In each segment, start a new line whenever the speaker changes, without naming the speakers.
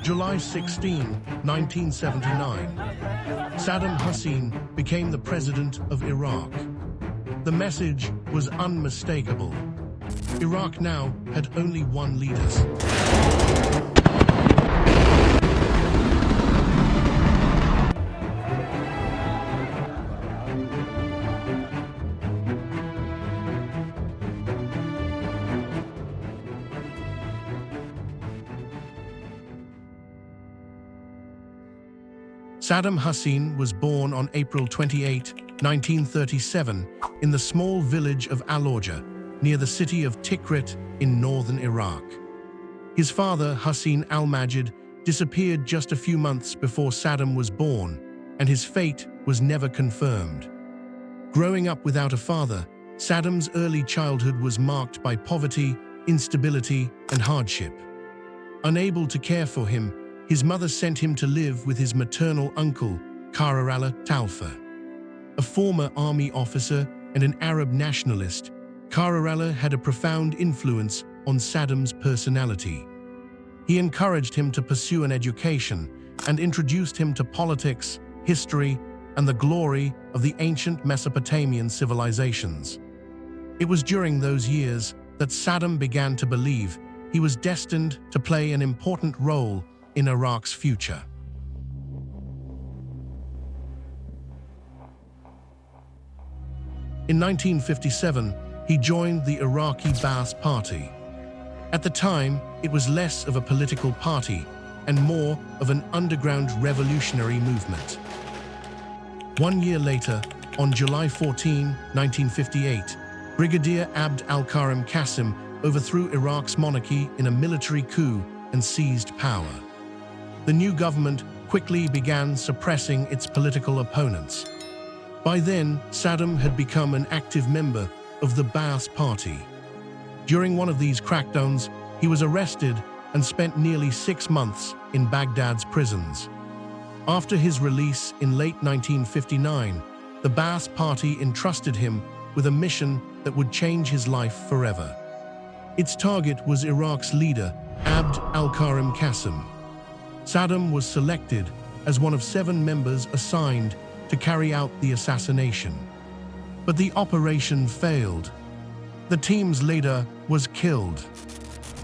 July 16, 1979, Saddam Hussein became the president of Iraq. The message was unmistakable. Iraq now had only one leader. Saddam Hussein was born on April 28, 1937, in the small village of Al-Orja, near the city of Tikrit in northern Iraq. His father, Hussein al-Majid, disappeared just a few months before Saddam was born, and his fate was never confirmed. Growing up without a father, Saddam's early childhood was marked by poverty, instability, and hardship. Unable to care for him, his mother sent him to live with his maternal uncle, Kararallah Talfa. A former army officer and an Arab nationalist, Kararallah had a profound influence on Saddam's personality. He encouraged him to pursue an education and introduced him to politics, history, and the glory of the ancient Mesopotamian civilizations. It was during those years that Saddam began to believe he was destined to play an important role in Iraq's future. In 1957, he joined the Iraqi Ba'ath Party. At the time, it was less of a political party and more of an underground revolutionary movement. 1 year later, on July 14, 1958, Brigadier Abd al-Karim Qasim overthrew Iraq's monarchy in a military coup and seized power. The new government quickly began suppressing its political opponents. By then, Saddam had become an active member of the Ba'ath Party. During one of these crackdowns, he was arrested and spent nearly 6 months in Baghdad's prisons. After his release in late 1959, the Ba'ath Party entrusted him with a mission that would change his life forever. Its target was Iraq's leader, Abd al-Karim Qasim. Saddam was selected as one of 7 members assigned to carry out the assassination. But the operation failed. The team's leader was killed.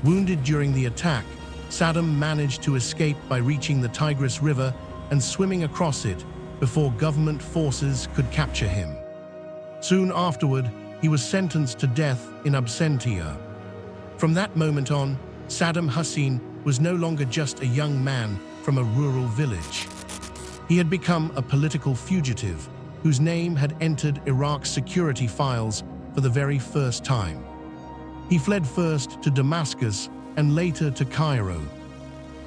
Wounded during the attack, Saddam managed to escape by reaching the Tigris River and swimming across it before government forces could capture him. Soon afterward, he was sentenced to death in absentia. From that moment on, Saddam Hussein was no longer just a young man from a rural village. He had become a political fugitive whose name had entered Iraq's security files for the very first time. He fled first to Damascus and later to Cairo.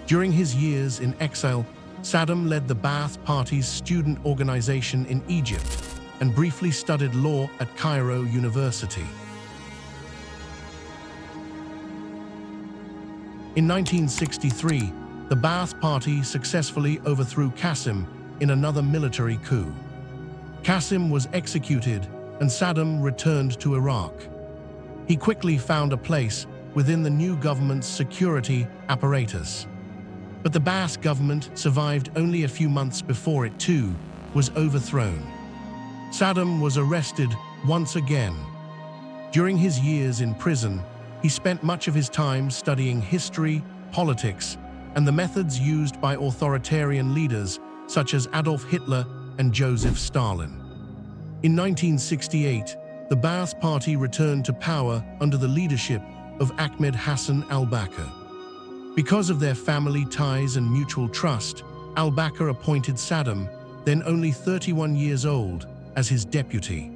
During his years in exile, Saddam led the Ba'ath Party's student organization in Egypt and briefly studied law at Cairo University. In 1963, the Ba'ath Party successfully overthrew Qasim in another military coup. Qasim was executed and Saddam returned to Iraq. He quickly found a place within the new government's security apparatus. But the Ba'ath government survived only a few months before it too was overthrown. Saddam was arrested once again. During his years in prison, he spent much of his time studying history, politics, and the methods used by authoritarian leaders such as Adolf Hitler and Joseph Stalin. In 1968, the Ba'ath Party returned to power under the leadership of Ahmed Hassan al-Bakr. Because of their family ties and mutual trust, al-Bakr appointed Saddam, then only 31 years old, as his deputy.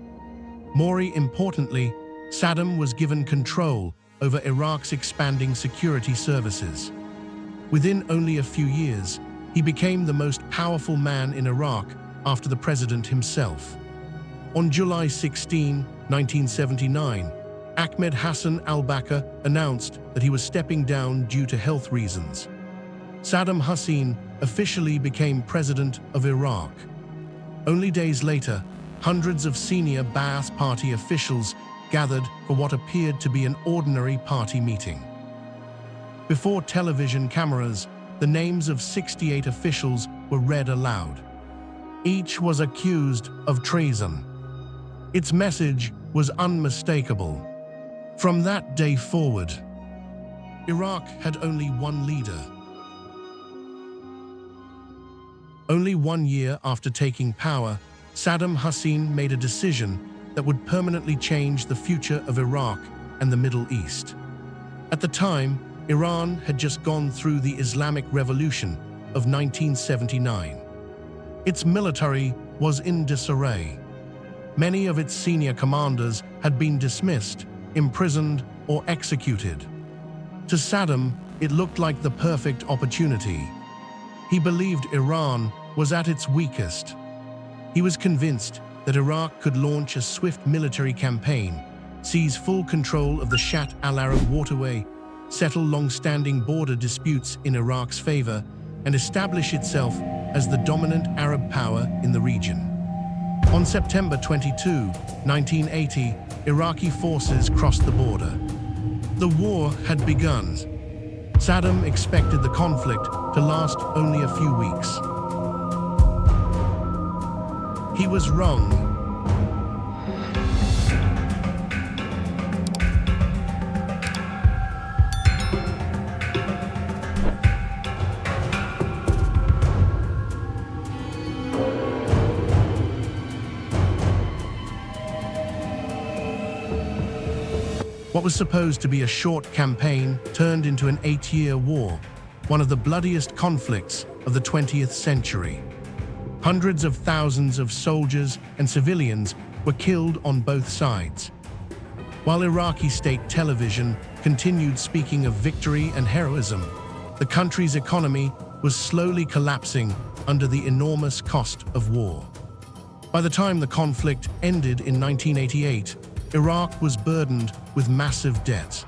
More importantly, Saddam was given control over Iraq's expanding security services. Within only a few years, he became the most powerful man in Iraq after the president himself. On July 16, 1979, Ahmed Hassan al-Bakr announced that he was stepping down due to health reasons. Saddam Hussein officially became president of Iraq. Only days later, hundreds of senior Ba'ath Party officials gathered for what appeared to be an ordinary party meeting. Before television cameras, the names of 68 officials were read aloud. Each was accused of treason. Its message was unmistakable. From that day forward, Iraq had only one leader. Only 1 year after taking power, Saddam Hussein made a decision that would permanently change the future of Iraq and the Middle East. At the time, Iran had just gone through the Islamic Revolution of 1979. Its military was in disarray. Many of its senior commanders had been dismissed, imprisoned, or executed. To Saddam, it looked like the perfect opportunity. He believed Iran was at its weakest. He was convinced that Iraq could launch a swift military campaign, seize full control of the Shatt al-Arab waterway, settle long-standing border disputes in Iraq's favor, and establish itself as the dominant Arab power in the region. On September 22, 1980, Iraqi forces crossed the border. The war had begun. Saddam expected the conflict to last only a few weeks. He was wrong. What was supposed to be a short campaign turned into an 8-year war, one of the bloodiest conflicts of the 20th century. Hundreds of thousands of soldiers and civilians were killed on both sides. While Iraqi state television continued speaking of victory and heroism, the country's economy was slowly collapsing under the enormous cost of war. By the time the conflict ended in 1988, Iraq was burdened with massive debt.